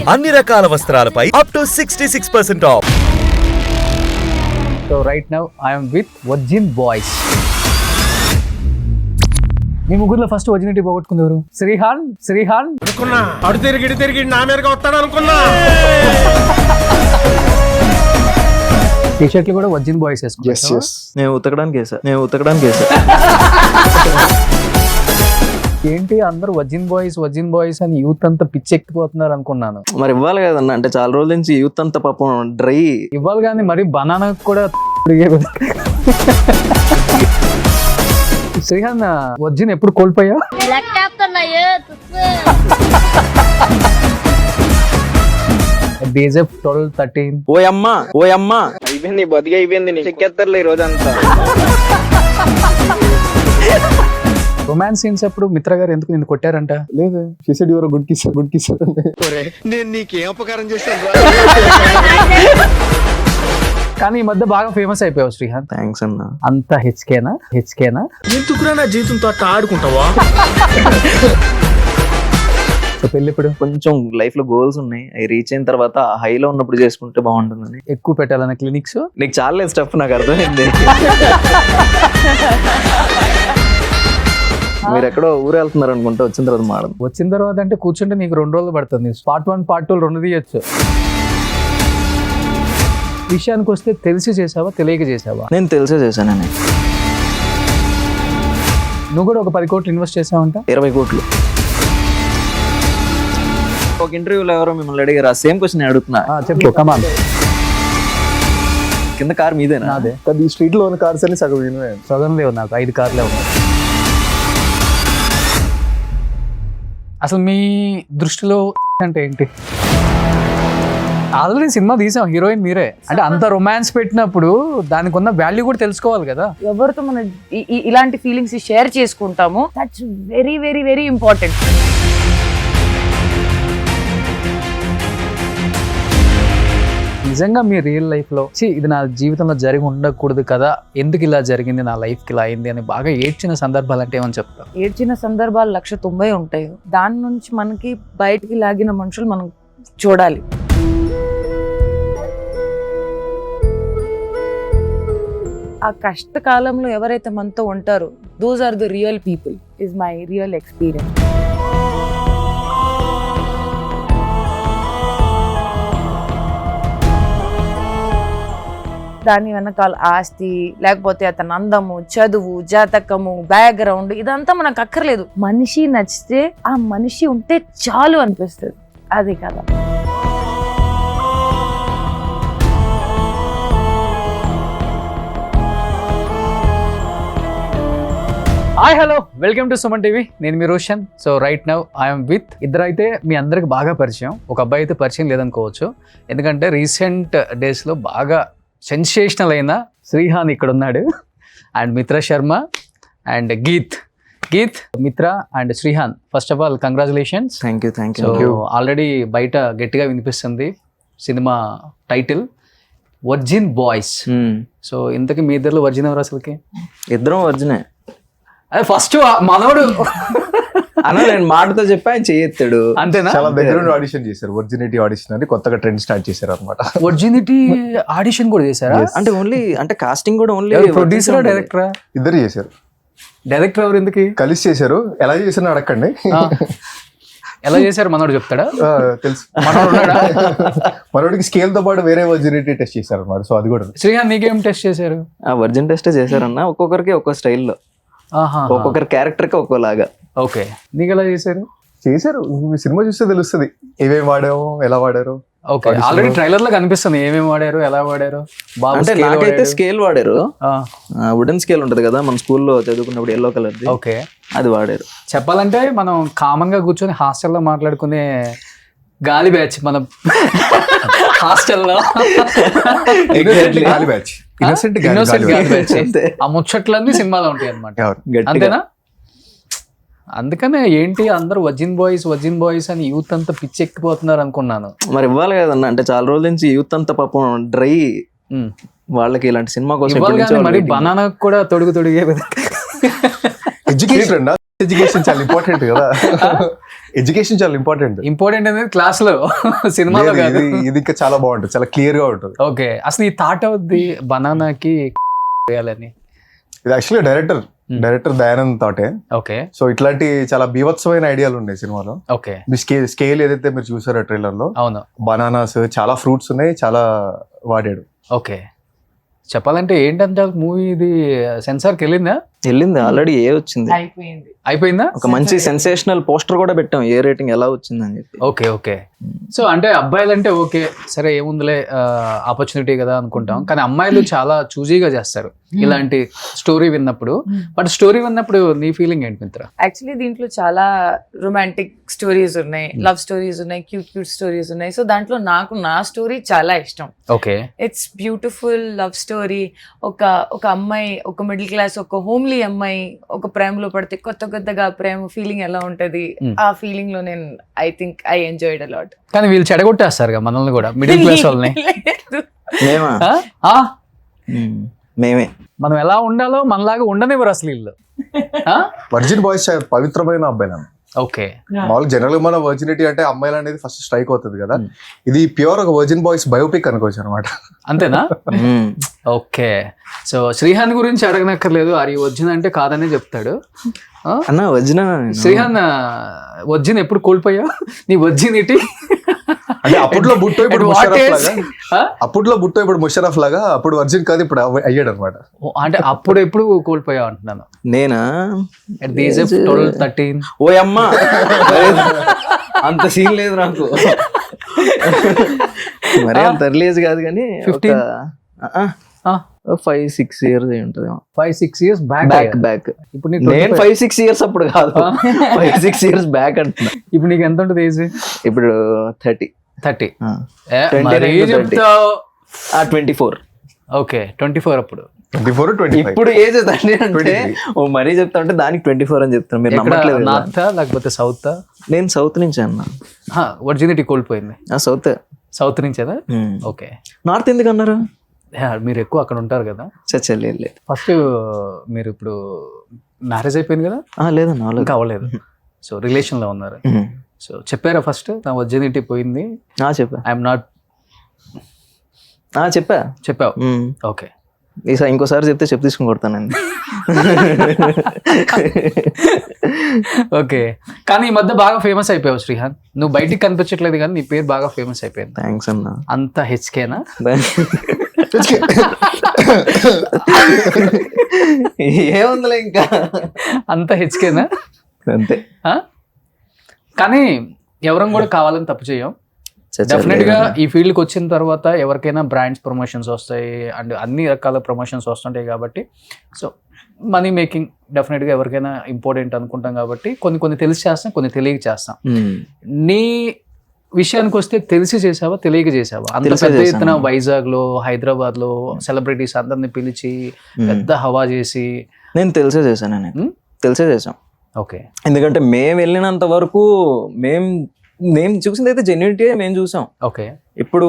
అన్ని రకాల వస్త్రాలపై up to 66% off. So right now I'm with virgin boys. మీ ముగ్గురులో ఫస్ట్ ఒరిజినిటీ పోగొట్టుకుంది ఎవరు? శ్రీహాన్ అనుకున్నా అడు తిరిగి నా మీదగా వస్తాడు అనుకున్నా. టీ షర్ట్లు కూడా వర్జిన్ బాయ్స్ వేసుకుంటారు. నేను ఉతకడానికి వేసా. ఏంటి అందరూ వర్జిన్ బాయ్స్ అని యూత్ అంతా పిచ్చెక్కిపోతున్నారు అనుకున్నాను. మరి ఇవ్వాలి కదన్నా, అంటే చాలా రోజుల నుంచి యూత్ అంతా పాపం డ్రై ఇవ్వాలి కానీ మరి బనానా కూడా శ్రీహాన్ వర్జిన్ ఎప్పుడు కోల్పోయా? డేజెఫ్ 12-13. ఓ అమ్మా అయిపోయింది, బతికి అయిపోయింది, చెక్కేస్తారులే ఈ రోజంతా. రొమాన్స్ సీన్స్ అప్పుడు మిత్ర గారు ఎందుకు నిన్ను కొట్టారంట? లేదు, గుడ్ కిస్. నేను నీకేం ఉపకారం చేశాను? కానీ ఈ మధ్య బాగా ఫేమస్ అయిపోయావు శ్రీహాన్. థ్యాంక్స్ అన్న. అంత హెచ్కేనా? ఎందుకురా నా జీవితంతో అట్లా ఆడుకుంటావా? పెళ్లి ఇప్పుడు కొంచెం లైఫ్ లో గోల్స్ ఉన్నాయి, అవి రీచ్ అయిన తర్వాత హైలో ఉన్నప్పుడు చేసుకుంటే బాగుంటుందని. ఎక్కువ పెట్టాలన్న క్లినిక్స్ నీకు చాలా స్టఫ్ నాకు అర్థమైంది. మీరు ఎక్కడో ఊరు వెళ్తున్నారు అనుకుంటే వచ్చిన తర్వాత మాడదు. వచ్చిన తర్వాత అంటే కూర్చుంటే నీకు 2 రోజులు పడుతుంది. పార్ట్ 1 పార్ట్ 2 2 తీయచ్చు. విషయానికి వస్తే తెలిసి చేసావా తెలియక చేసావా? నేను తెలిసే చేశానని. నువ్వు కూడా ఒక 10 కోట్లు ఇన్వెస్ట్ చేసావంట. 20 కోట్లు. ఒక ఇంటర్వ్యూలో ఎవరో మిమ్మల్ని అడిగారు, ఆ సేమ్ క్వశ్చన్ అడుగుతున్నా. చెప్పు కమాన్. కింద కార్ మీదేనా? అదే ఈ స్ట్రీట్ లో ఉన్న కార్స్ అన్ని సగం లేవు, నాకు 5 కార్లే ఉన్నాయి. అసలు మీ దృష్టిలో అంటే ఏంటి? ఆల్రెడీ సినిమా తీసాం, హీరోయిన్ మీరే. అంటే అంత రొమాన్స్ పెట్టినప్పుడు దానికి ఉన్న వాల్యూ కూడా తెలుసుకోవాలి కదా. ఎవరితో మనం ఇలాంటి ఫీలింగ్స్ షేర్ చేసుకుంటామో that's very very very important. నిజంగా మీ రియల్ లైఫ్ లో ఇది నా జీవితంలో జరిగి ఉండకూడదు కదా, ఎందుకు ఇలా జరిగింది, నా లైఫ్ కి ఇలా అయింది అని బాగా ఏడ్చిన సందర్భాలు అంటే ఏమని చెప్తారు? ఏడ్చిన సందర్భాలు 190 ఉంటాయి. దాని నుంచి మనకి బయటికి లాగిన మనుషులు మనం చూడాలి. ఆ కష్టకాలంలో ఎవరైతే మనతో ఉంటారో those are the real people. Is my real experience. దాని వెనకాల ఆస్తి, లేకపోతే అతని అందము, చదువు, జాతకము, బ్యాక్గ్రౌండ్ ఇదంతా మనకు అక్కర్లేదు. మనిషి నచ్చితే ఆ మనిషి ఉంటే చాలు అనిపిస్తుంది. అది కదా. Hi hello, welcome to Suman TV. నేను మీ Roshan. So right now I'm with ఇద్దరు అయితే మీ అందరికి బాగా పరిచయం. ఒక అబ్బాయి అయితే పరిచయం లేదనుకోవచ్చు, ఎందుకంటే రీసెంట్ డేస్లో బాగా సెన్సేషనల్ అయిన శ్రీహాన్ ఇక్కడ ఉన్నాడు, అండ్ మిత్ర Sharma and Geet. Mitra and Srihan, first of all congratulations. Thank you. So already బయట గట్టిగా వినిపిస్తుంది cinema title Virgin Boys. So ఇంతకీ మీ ఇద్దరు వర్జిన్ ఎవరు అసలుకి? ఇద్దరం వర్జినే. అదే ఫస్ట్ మనోడు అన్న, నేను మాటతో చెప్పి ఆయన చేయెత్తాడు. అంతేనా? చాలా దగ్గర ఆడిషన్ చేశారు, వర్జినిటీ ఆడిషన్ అని కొత్తగా ట్రెండ్ స్టార్ట్ చేశారు అనమాట. వర్జినిటీ ఆడిషన్ కూడా చేశారా? అంటే ఓన్లీ అంటే కాస్టింగ్ కూడా ఓన్లీ ప్రొడ్యూసర్ డైరెక్టరా? ఇద్దరు చేశారు. డైరెక్టర్ ఎవరు ఎందుకు కలిసి చేశారు. ఎలా చేశారు అడగండి. ఎలా చేశారు మనోడు చెప్తాడా? తెలుసు. మనోడికి స్కేల్ తో పాటు వేరే వర్జినిటీ టెస్ట్ చేశారు అనమాట. సో అది కూడా. శ్రీహాన్ నీకేం టెస్ట్ చేశారు? వర్జిన్ టెస్ట్ చేశారన్న. ఒక్కొక్కరికి ఒక్కో స్టైల్లో, ఒక్కొక్కరి క్యారెక్టర్ కి ఒక్కోలాగా. ఓకే, నీకు ఎలా చేశారు? సినిమా చూస్తే తెలుస్తుంది ఏమేమి వాడాము, ఎలా వాడారు. ఓకే, ఆల్రెడీ ట్రైలర్ లో కనిపిస్తుంది ఏమేమి వాడారు, ఎలా వాడారు. అంటే నాకైతే స్కేల్ వాడారు, వుడెన్ స్కేల్ ఉంటది కదా మన స్కూల్లో చదువుకున్నప్పుడు, ఎల్లో కలర్. ఓకే, అది వాడారు. చెప్పాలంటే మనం కామన్ గా కూర్చొని హాస్టల్లో మాట్లాడుకునే గాలి బ్యాచ్ మనం హాస్టల్లో. గాలి బ్యాచ్, ఇన్నోసెంట్ గాలి బ్యాచ్. ఆ ముచ్చట్లన్నీ సినిమాలో ఉంటాయి అనమాట. అంతేనా? అందుకనే ఏంటి అందరూ వర్జిన్ బాయ్స్ అని యూత్ అంతా పిచ్చెక్కిపోతున్నారు అనుకున్నాను. మరి ఇవ్వాలి కదన్నా, అంటే చాలా రోజుల నుంచి యూత్ అంతా పాపం డ్రై, వాళ్ళకి ఇలాంటి సినిమా కోసం మరి బనానా కూడా తొడిగే ఎడ్యుకేషన్ ఎడ్యుకేషన్ చాలా ఇంపార్టెంట్ కదా. ఎడ్యుకేషన్ చాలా ఇంపార్టెంట్. ఇంపార్టెంట్ అనేది క్లాస్ లో, సినిమాలో కాదు. ఇది ఇంకా చాలా బాగుంటుంది, చాలా క్లియర్ గా ఉంటుంది. ఓకే, అసలు ఈ థాట్ అవుద్ది బనానాకి వేయాలని? ఇది యాక్చువల్లీ డైరెక్టర్ దయానంద్ థాటే. ఓకే. సో ఇట్లాంటి చాలా బీభత్సమైన ఐడియాలు ఉన్నాయి సినిమాలో. ఓకే. మీ స్కేల్ ఏదైతే మీరు చూసారో ట్రైలర్ లో, అవును, బనానాస్, చాలా ఫ్రూట్స్ ఉన్నాయి, చాలా వాడాడు. ఓకే. చెప్పాలంటే ఏంటంటే మూవీ ఇది సెన్సార్కి వెళ్ళిందా? వెళ్ళింది ఆల్రెడీ. వచ్చింది, అయిపోయిందా? ఒక మంచి సెన్సేషనల్ పోస్టర్ కూడా పెట్టాం, ఏ రేటింగ్ ఎలా వచ్చిందని చెప్పి. Okay okay. సో అంటే అబ్బాయిలు అంటే ఓకే సరే ఏముందిలే ఆపర్చునిటీ కదా అనుకుంటాం, కానీ అమ్మాయిలు చాలా చూజీగా చేస్తారు ఇలాంటి స్టోరీ విన్నప్పుడు. బట్ స్టోరీ విన్నప్పుడు నీ ఫీలింగ్ ఏంటి మిత్ర? యాక్చువల్లీ దీంట్లో చాలా రొమాంటిక్ స్టోరీస్ ఉన్నాయి, లవ్ స్టోరీస్ ఉన్నాయి, క్యూట్ స్టోరీస్ ఉన్నాయి. సో దాంట్లో నాకు నా స్టోరీ చాలా ఇష్టం. Okay. It's beautiful love story. ఒక అమ్మాయి, ఒక మిడిల్ క్లాస్, ఒక హోమ్లీ అమ్మాయి ఒక ప్రేమలో పడితే కొత్తగా ప్రేమ ఫీలింగ్ ఎలా ఉంటది, ఆ ఫీలింగ్ లో నేను I think I enjoyed a lot. కానీ వీళ్ళు చెడగొట్టేస్తారు మనల్ని కూడా, మిడిల్ క్లాస్ వాళ్ళని. మేమా? మేమే. మనం ఎలా ఉండాలో మనలాగా ఉండనివ్వరు అసలు వీళ్ళు. వర్జిన్ బాయ్స్ పవిత్రమైన అబ్బాయి. ఓకే. మామూలుగా జనరల్ గా మన వర్జినిటీ అంటే అమ్మాయిలు అనేది ఫస్ట్ స్ట్రైక్ అవుతుంది కదా. ఇది ప్యూర్ ఒక వర్జిన్ బాయ్స్ బయోపిక్ అనుకోవచ్చు అనమాట. అంతేనా? ఓకే. సో శ్రీహాన్ గురించి అడగనక్కర్లేదు, అది వర్జిన్ అంటే కాదనే చెప్తాడు. అన్న వజ్జిన శ్రీహాన్ వర్జిన్ ఎప్పుడు కోల్పోయా నీ వర్జినిటీ? అంటే అప్పట్లో బుట్టో ఇప్పుడు ముషరఫ్ లాగా, అప్పుడు వర్జిన్ కాదు ఇప్పుడు అయ్యాడు అనమాట. అంటే అప్పుడు ఎప్పుడు కోల్పోయావు అంటున్నాను. నేనా? at the age of 12, 13. ఓ అమ్మా, అంత సీన్ లేదు నాకు. మరి అంత ఎర్లీ ఏజ్ కాదు కానీ 15? 5-6 years అయి ఉంటుంది. 5-6 years బ్యాక్. ఇప్పుడు నేను 5-6 years అప్పుడు కాదు, 5-6 years బ్యాక్ అంటున్నా. ఇప్పుడు నీకు ఎంత ఉంటుంది ఏజ్? ఇప్పుడు 30. 24. ఓకే, 24 అప్పుడు. 24-25 ఇప్పుడు ఏజ్ తండ్రి అంటే ఓ మరీ చెప్తా ఉంటే దానికి 24 అని చెప్తాను. మీరు నమ్మట్లేదు. నార్త్ లేకపోతే సౌత్? నేను సౌత్ నుంచి అన్నా. వర్జినిటీ కోల్పోయింది సౌత్ నుంచేదా? ఓకే. నార్త్ ఎందుకు అన్నారు? మీరు ఎక్కువ అక్కడ ఉంటారు కదా. చచ్చలేదు. ఫస్ట్ మీరు ఇప్పుడు మ్యారేజ్ అయిపోయింది కదా? లేదన్నా, ఇంకా అవ్వలేదు. సో రిలేషన్ లో ఉన్నారు. సో చెప్పారా ఫస్ట్ నా వర్జినిటీ పోయింది? చెప్పా. I'm not. చెప్పావు. ఓకే. ఇంకోసారి చెప్తే చెప్పు తీసుకుని కొడతానండి. ఓకే. కానీ ఈ మధ్య బాగా ఫేమస్ అయిపోయావు శ్రీహాన్. నువ్వు బయటికి కనిపించట్లేదు కానీ నీ పేరు బాగా ఫేమస్ అయిపోయింది. థ్యాంక్స్ అన్న. అంత హెచ్కేనా? ఏముందిలే ఇంకా, అంత హెచ్కేనా? అంతే. కానీ ఎవరం కూడా కావాలని తప్పు చేయం. డెఫినెట్ గా ఈ ఫీల్డ్కి వచ్చిన తర్వాత ఎవరికైనా బ్రాండ్స్ ప్రమోషన్స్ వస్తాయి అండ్ అన్ని రకాల ప్రమోషన్స్ వస్తుంటాయి కాబట్టి సో మనీ మేకింగ్ డెఫినెట్ గా ఎవరికైనా ఇంపార్టెంట్ అనుకుంటాం కాబట్టి కొన్ని తెలిసి చేస్తాం, కొన్ని తెలియక చేస్తాం. నీ విషయానికి వస్తే తెలిసి చేసావా తెలియక చేసావా? అంత పెద్ద ఎత్తున వైజాగ్ లో, హైదరాబాద్ లో సెలబ్రిటీస్ అందరిని పిలిచి పెద్ద హవా చేసి? నేను తెలిసే చేసాం. ఓకే. ఎందుకంటే మేము వెళ్ళినంత వరకు మేము చూసింది అయితే జెన్యూనిటీ మేము చూసాం. ఓకే. ఇప్పుడు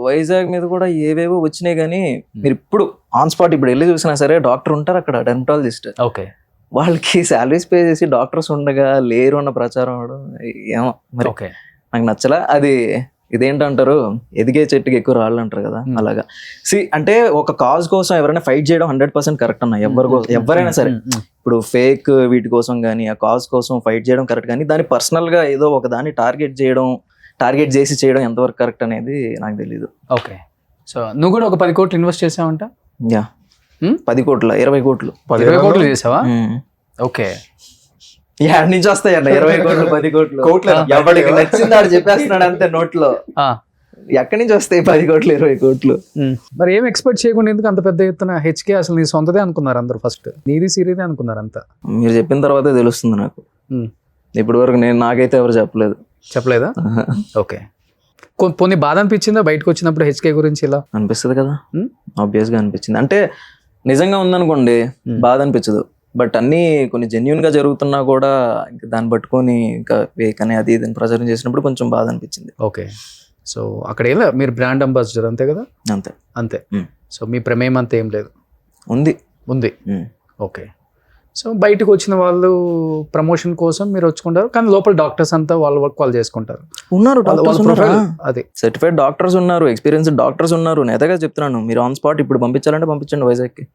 వైజాగ్ మీద కూడా ఏవేవో వచ్చినాయి కానీ మీరు ఇప్పుడు ఆన్ స్పాట్ ఇప్పుడు వెళ్ళి చూసినా సరే డాక్టర్ ఉంటారు అక్కడ, డెర్మటాలజిస్ట్. ఓకే. వాళ్ళకి శాలరీస్ పే చేసి డాక్టర్స్ ఉండగా లేరు అన్న ప్రచారం అవడం ఏమో మరి నాకు నచ్చలా. అది ఇదేంటంటారు, ఎదిగే చెట్టుకి ఎక్కువ రాళ్ళు అంటారు కదా, అలాగా. అంటే ఒక కాజ్ కోసం ఎవరైనా ఫైట్ చేయడం 100% కరెక్ట్ అన్న. ఎవరైనా సరే ఇప్పుడు ఫేక్ వీటి కోసం కానీ ఆ కాజ్ కోసం ఫైట్ చేయడం కరెక్ట్, కానీ దాన్ని పర్సనల్ గా ఏదో ఒక దాన్ని టార్గెట్ చేసి చేయడం ఎంతవరకు కరెక్ట్ అనేది నాకు తెలీదు. ఓకే. సో నువ్వు కూడా ఒక 10 కోట్లు ఇన్వెస్ట్ చేసావంట? 10 కోట్ల 20 కోట్లు 20 కోట్లు చేసావా? ఓకే. ఎక్కడి నుంచి వస్తాయన్న 20 కోట్లు 10 కోట్లు? ఎవరికి నచ్చింది ఆడు చెప్పేస్తున్నాడు అంతే నోట్లో. ఎక్కడి నుంచి వస్తాయి 10 కోట్లు 20 కోట్లు? మరి ఏం ఎక్స్పెక్ట్ చేయకుండా ఎందుకు అంత పెద్ద ఎత్తున హెచ్కే? అసలు నీ సొంతదే అనుకున్నారు అందరు, ఫస్ట్ నీది సీరియదే అనుకున్నారు అంతా. మీరు చెప్పిన తర్వాతే తెలుస్తుంది నాకు. ఇప్పటి వరకు నాకైతే ఎవరు చెప్పలేదా? ఓకే. కొన్ని బాధ అనిపించిందా బయటకు వచ్చినప్పుడు హెచ్కే గురించి? ఇలా అనిపిస్తుంది కదా, ఆబ్వియస్ గా అనిపించింది. అంటే నిజంగా ఉందనుకోండి బాధ అనిపించదు, బట్ అన్నీ కొన్ని జెన్యున్ గా జరుగుతున్నా కూడా ఇంకా దాన్ని పట్టుకొని ఇంకా వేక్ అని అది ఇదని ప్రచారం చేసినప్పుడు కొంచెం బాధ అనిపించింది. ఓకే. సో అక్కడ ఏం లేదు, మీరు బ్రాండ్ అంబాసిడర్ అంతే కదా? అంతే. సో మీ ప్రమేయం అంతా ఏం లేదు? ఉంది. ఓకే. సో బయటకు వచ్చిన వాళ్ళు ప్రమోషన్ కోసం మీరు వచ్చుకుంటారు, కానీ లోపల డాక్టర్స్ అంతా వాళ్ళ వర్క్ వాళ్ళు చేసుకుంటారు. ఉన్నారు వాళ్ళ డాక్టర్స్ ఉన్నారు, profile అది. సర్టిఫైడ్ డాక్టర్స్ ఉన్నారు, ఎక్స్పీరియన్స్డ్ డాక్టర్స్ ఉన్నారు. నేతగా చెప్తున్నాను, మీరు ఆన్ స్పాట్ ఇప్పుడు పంపించాలంటే పంపించండి వైజాగ్కి.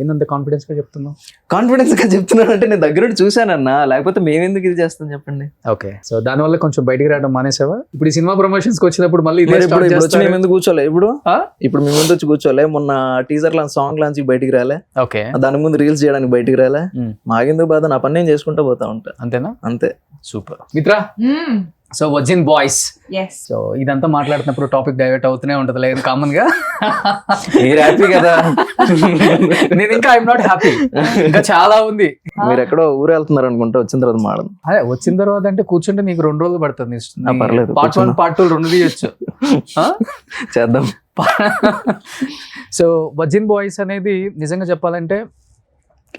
ఏంటంత కాన్ఫిడెన్స్ గా చెప్తున్నావు? కాన్ఫిడెన్స్ గా చెప్తున్నాను అంటే నేను దగ్గర చూశానన్నా, లేకపోతే మేమెందుకు ఇది చేస్తాం చెప్పండి. ఓకే, సో దానివల్ల కొంచెం బయటికి రావడం మానేసావా? ఇప్పుడు ఈ సినిమా ప్రమోషన్స్ కి వచ్చినప్పుడు మళ్ళీ ఇదే మరి ఇప్పుడు start ఇప్పుడు వచ్చి చేస్తారు? మేము ఎందుకు కూర్చోలే? ఆ? ఇప్పుడు మేము ముందు వచ్చి కూర్చోలే, మొన్న టీజర్ లాంచ్ సాంగ్ లాంచ్ బయటికి రాలే, ఓకే, దాని ముందు రీల్స్ చేయడానికి బయటికి రాలే. మాకెందుకు బాధ, నా పని నేను చేసుకుంటూ పోతా ఉంటా అంతేనా? అంతే. సూపర్ మిత్ర. సో వజిన్ బాయ్స్, ఎస్ సో ఇదంతా మాట్లాడుతున్నప్పుడు టాపిక్ డైవర్ట్ అవుతూనే ఉంటది లేదు కామన్ గా. మీరు హ్యాపీ కదా? నేను ఇంకా ఐఎమ్ నాట్ హ్యాపీ, ఇంకా చాలా ఉంది. మీరు ఎక్కడో ఊరు వెళ్తున్నారు అనుకుంటా, వచ్చిన తర్వాత మాడదు. అదే వచ్చిన తర్వాత అంటే కూర్చుంటే నీకు 2 రోజులు పడుతుంది. పర్లేదు, పార్ట్ 1 పార్ట్ 2 రెండు తీయచ్చు. చేద్దాం. సో వజిన్ బాయ్స్ అనేది నిజంగా చెప్పాలంటే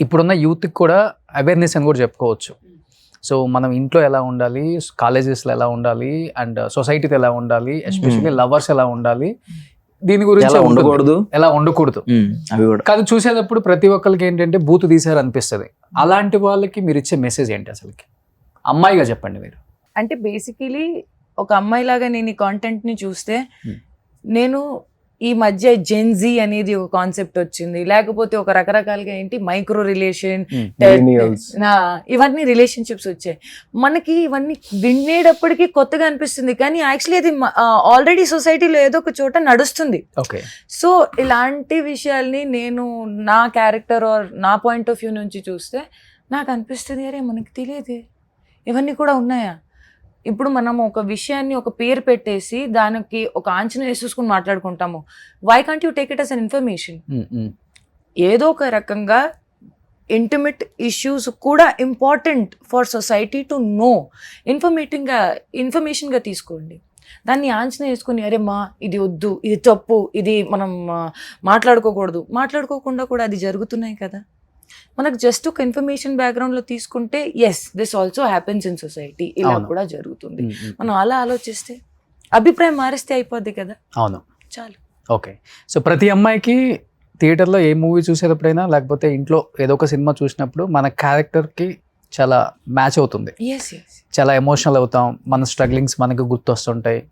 ఇప్పుడున్న యూత్కి కూడా అవేర్నెస్ అని కూడా చెప్పుకోవచ్చు. సో మనం ఇంట్లో ఎలా ఉండాలి, కాలేజెస్లో ఎలా ఉండాలి, అండ్ సొసైటీతో ఎలా ఉండాలి, ఎస్పెషల్లీ లవర్స్ ఎలా ఉండాలి, దీని గురించి ఎలా ఉండకూడదు, ఎలా ఉండకూడదు అవి కూడా. కాదు చూసేటప్పుడు ప్రతి ఒక్కరికి ఏంటంటే బూతు తీసారు అనిపిస్తుంది. అలాంటి వాళ్ళకి మీరు ఇచ్చే మెసేజ్ ఏంటి అసలుకి? అమ్మాయిగా చెప్పండి మీరు. అంటే బేసికలీ ఒక అమ్మాయి లాగా నేను ఈ కాంటెంట్ ని చూస్తే, నేను ఈ మధ్య జెన్జీ అనేది ఒక కాన్సెప్ట్ వచ్చింది, లేకపోతే ఒక రకరకాలుగా ఏంటి మైక్రో రిలేషన్, ఇవన్నీ రిలేషన్షిప్స్ వచ్చాయి. మనకి ఇవన్నీ వినేటప్పటికీ కొత్తగా అనిపిస్తుంది, కానీ యాక్చువల్లీ అది ఆల్రెడీ సొసైటీలో ఏదో ఒక చోట నడుస్తుంది. ఓకే, సో ఇలాంటి విషయాల్ని నేను నా క్యారెక్టర్ ఆర్ నా పాయింట్ ఆఫ్ వ్యూ నుంచి చూస్తే నాకు అనిపిస్తుంది, అరే మనకి తెలియదే ఇవన్నీ కూడా ఉన్నాయా. ఇప్పుడు మనం ఒక విషయాన్ని ఒక పేరు పెట్టేసి దానికి ఒక ఆంచన వేసేసుకుని మాట్లాడుకుంటాము. Why can't you take it as an information? ఏదో ఒక రకంగా ఇంటిమేట్ ఇష్యూస్ కూడా important for society to know. ఇన్ఫర్మేషన్గా తీసుకోండి. దాన్ని ఆంచన వేసుకుని అరే మా ఇది వద్దు, ఇది తప్పు, ఇది మనం మాట్లాడుకోకుండా కూడా అది జరుగుతున్నాయి కదా. మనకు జస్ట్ ఒక ఇన్ఫర్మేషన్ బ్యాక్గ్రౌండ్ లో తీసుకుంటే yes this also happens in society, ఇలా కూడా జరుగుతుంది. మనం అలా ఆలోచిస్తే అభిప్రాయం మారిస్తే అయిపోద్ది కదా. అవును, చాలు. ఓకే, సో ప్రతి అమ్మాయికి థియేటర్లో ఏ మూవీ చూసేటప్పుడైనా లేకపోతే ఇంట్లో ఏదో ఒక సినిమా చూసినప్పుడు మన క్యారెక్టర్కి చాలా మ్యాచ్ అవుతుంది, చాలా ఎమోషనల్ అవుతాం, మన స్ట్రగ్లింగ్స్ మనకు గుర్తొస్తుంటాయి,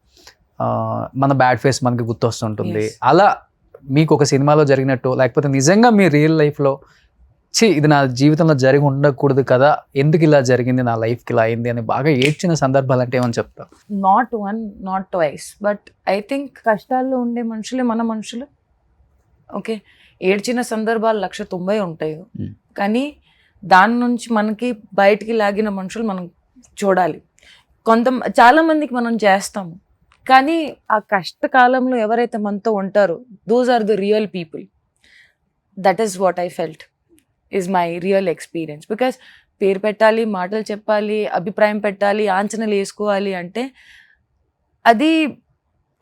మన బ్యాడ్ ఫేస్ మనకి గుర్తొస్తుంటుంది. అలా మీకు ఒక సినిమాలో జరిగినట్టు లేకపోతే నిజంగా మీ రియల్ లైఫ్లో ఇది నా జీవితంలో జరిగి ఉండకూడదు కదా, ఎందుకు ఇలా జరిగింది, నా లైఫ్కి ఇలా అయింది అని బాగా ఏడ్చిన సందర్భాలు అంటే ఏమని చెప్తావు? Not one not twice, but I think కష్టాల్లో ఉండే మనుషులే మన మనుషులు. ఓకే, ఏడ్చిన సందర్భాలు 190 ఉంటాయి, కానీ దాని నుంచి మనకి బయటికి లాగిన మనుషులు మనం చూడాలి. చాలా మందికి మనం చేస్తాము, కానీ ఆ కష్టకాలంలో ఎవరైతే మనతో ఉంటారో those are the real people. That is what I felt is my real experience. Because పేరు పెట్టాలి, మాటలు చెప్పాలి, అభిప్రాయం పెట్టాలి, ఆంచనలు వేసుకోవాలి అంటే అది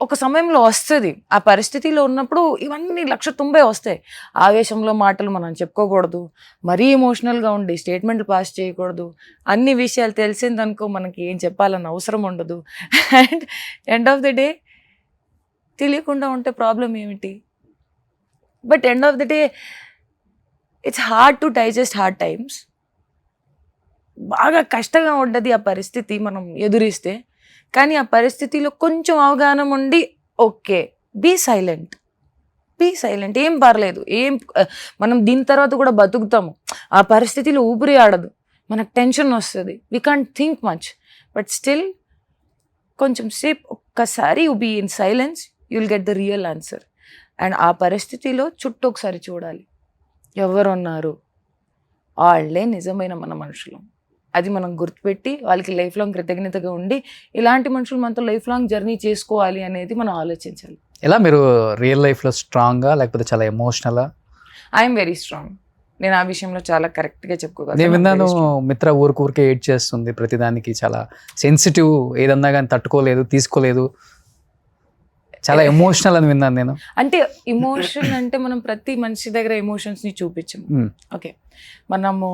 ఒక సమయంలో వస్తుంది. ఆ పరిస్థితిలో ఉన్నప్పుడు ఇవన్నీ 190 వస్తాయి. ఆవేశంలో మాటలు మనం చెప్పుకోకూడదు, మరీ ఎమోషనల్గా ఉండి స్టేట్మెంట్లు పాస్ చేయకూడదు, అన్ని విషయాలు తెలిసిందనుకో మనకి ఏం చెప్పాలన్న అవసరం ఉండదు. And end of the day తెలియకుండా ఉంటే ప్రాబ్లం ఏమిటి? But end of the day it's hard to digest hard times. బాగా కష్టంగా ఉండదు ఆ పరిస్థితి మనం ఎదురిస్తే, కానీ ఆ పరిస్థితిలో కొంచెం అవగాహన ఉండి ఓకే బీ సైలెంట్, ఏం పర్లేదు, మనం దీని తర్వాత కూడా బతుకుతాము. ఆ పరిస్థితిలో ఊపిరి ఆడదు, మనకు టెన్షన్ వస్తుంది, we can't think much, but still కొంచెం సేపు ఒక్కసారి you be in silence, you will get the real answer. And ఆ పరిస్థితిలో చుట్టూ ఒకసారి చూడాలి, ఎవరున్నారు, వాళ్ళే నిజమైన మన మనుషులు. అది మనం గుర్తుపెట్టి వాళ్ళకి లైఫ్ లాంగ్ కృతజ్ఞతగా ఉండి ఇలాంటి మనుషులు మనతో లైఫ్ లాంగ్ జర్నీ చేసుకోవాలి అనేది మనం ఆలోచించాలి. ఎలా మీరు రియల్ లైఫ్లో స్ట్రాంగ్గా లేకపోతే చాలా ఎమోషనలా? I'm very strong. నేను ఆ విషయంలో చాలా కరెక్ట్గా చెప్పుకోగలను. నేను విన్నాను మిత్ర ఊరికే ఏడ్ చేస్తుంది, ప్రతిదానికి చాలా సెన్సిటివ్, ఏదన్నా కానీ తట్టుకోలేదు, తీసుకోలేదు, చాలా ఎమోషనల్ అని విన్నాను నేను. అంటే ఎమోషన్ అంటే మనం ప్రతి మనిషి దగ్గర ఎమోషన్స్ ని చూపించము. ఓకే, మనము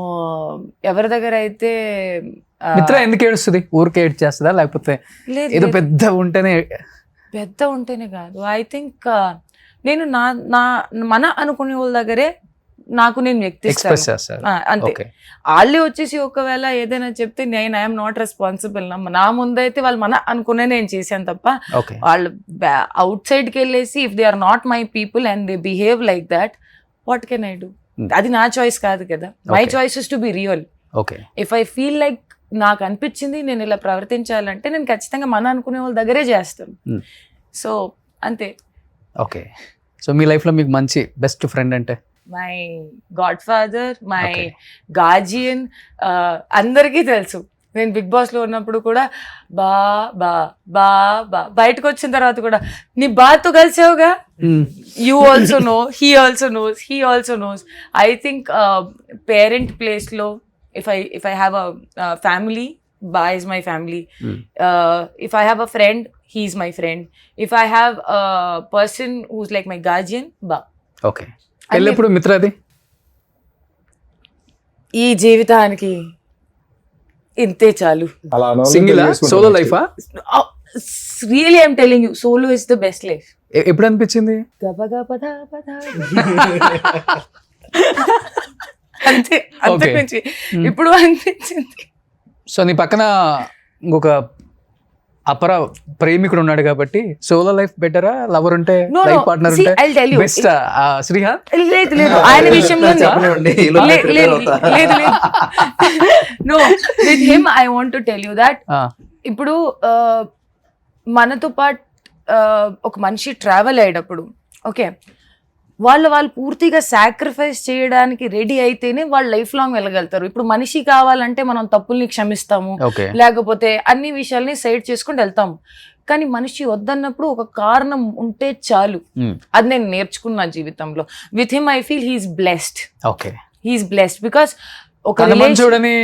ఎవరి దగ్గర అయితే మిత్ర ఎందుకు ఏడుస్తుంది, ఊరికే ఏడ్ చేస్తుందా లేకపోతే ఏదో పెద్ద ఉంటేనే కాదు. ఐ థింక్ నేను మన అనుకునే వాళ్ళ దగ్గరే నాకు నేను వ్యక్తిస్తాను. ఎక్స్ప్రెస్ చేస్తారు. అంతే. ఓకే. వాళ్ళే వచ్చేసి ఒకవేళ ఏదైనా చెప్తే నేను ఐఎమ్ నాట్ రెస్పాన్సిబుల్. నా ముందైతే వాళ్ళు మన అనుకునే నేను చేశాను తప్ప ఓకే. వాళ్ళు అవుట్ సైడ్కి వెళ్ళేసి if they are not my people and they behave like that what can I do? అది నా చాయిస్ కాదు కదా. My choice is to be real. Okay. If I feel like నాకు అనిపించింది నేను ఇలా ప్రవర్తించాలంటే నేను ఖచ్చితంగా మన అనుకునే వాళ్ళ దగ్గరే చేస్తాను. సో అంతే. ఓకే. సో మీ లైఫ్లో మీకు మంచి బెస్ట్ ఫ్రెండ్ అంటే? My God father, my guardian. అందరికీ తెలుసు. నేను బిగ్ బాస్ లో ఉన్నప్పుడు కూడా బా బా బా బా, బయటకు వచ్చిన తర్వాత కూడా నీ బాతో కలిసావుగా, you also know, he also knows, he also knows. I think parent place లో if I have a family, Ba is my family. If I have a friend, he is my friend. If I have a person who's like my guardian, Ba. Okay. పెళ్ళెప్పుడు మిత్రది? ఈ జీవితానికి ఇంతే చాలు. అలా single solo లైఫా? Really, I'm telling you, solo is the best life. ఎప్పుడు అనిపించింది? అంతే, అంతకుమించి ఇప్పుడు అనిపించింది. సో నీ పక్కన ఇంకొక అపర ప్రేమికుడు ఉన్నాడు కాబట్టి సోలో లైఫ్ బెటరా, లవర్ ఉంటే, లైఫ్ పార్ట్నర్ ఉంటే బెస్ట్? శ్రీహాంత్ లేదు లేదు, ఆయన విషయంలో లేదు. No, with him I want to tell you that ఇప్పుడు మనతో పాటు ఒక మనిషి ట్రావెల్ అయ్యేటప్పుడు ఓకే, వాళ్ళు పూర్తిగా సాక్రిఫైస్ చేయడానికి రెడీ అయితేనే వాళ్ళు లైఫ్ లాంగ్ వెళ్ళగలుగుతారు. ఇప్పుడు మనిషి కావాలంటే మనం తప్పుల్ని క్షమిస్తాము, లేకపోతే అన్ని విషయాల్ని సైడ్ చేసుకుని వెళ్తాము. కానీ మనిషి వద్దన్నప్పుడు ఒక కారణం ఉంటే చాలు. అది నేను నేర్చుకున్నా జీవితంలో. With him I feel he's blessed. Okay, he's blessed because ఒక చూడని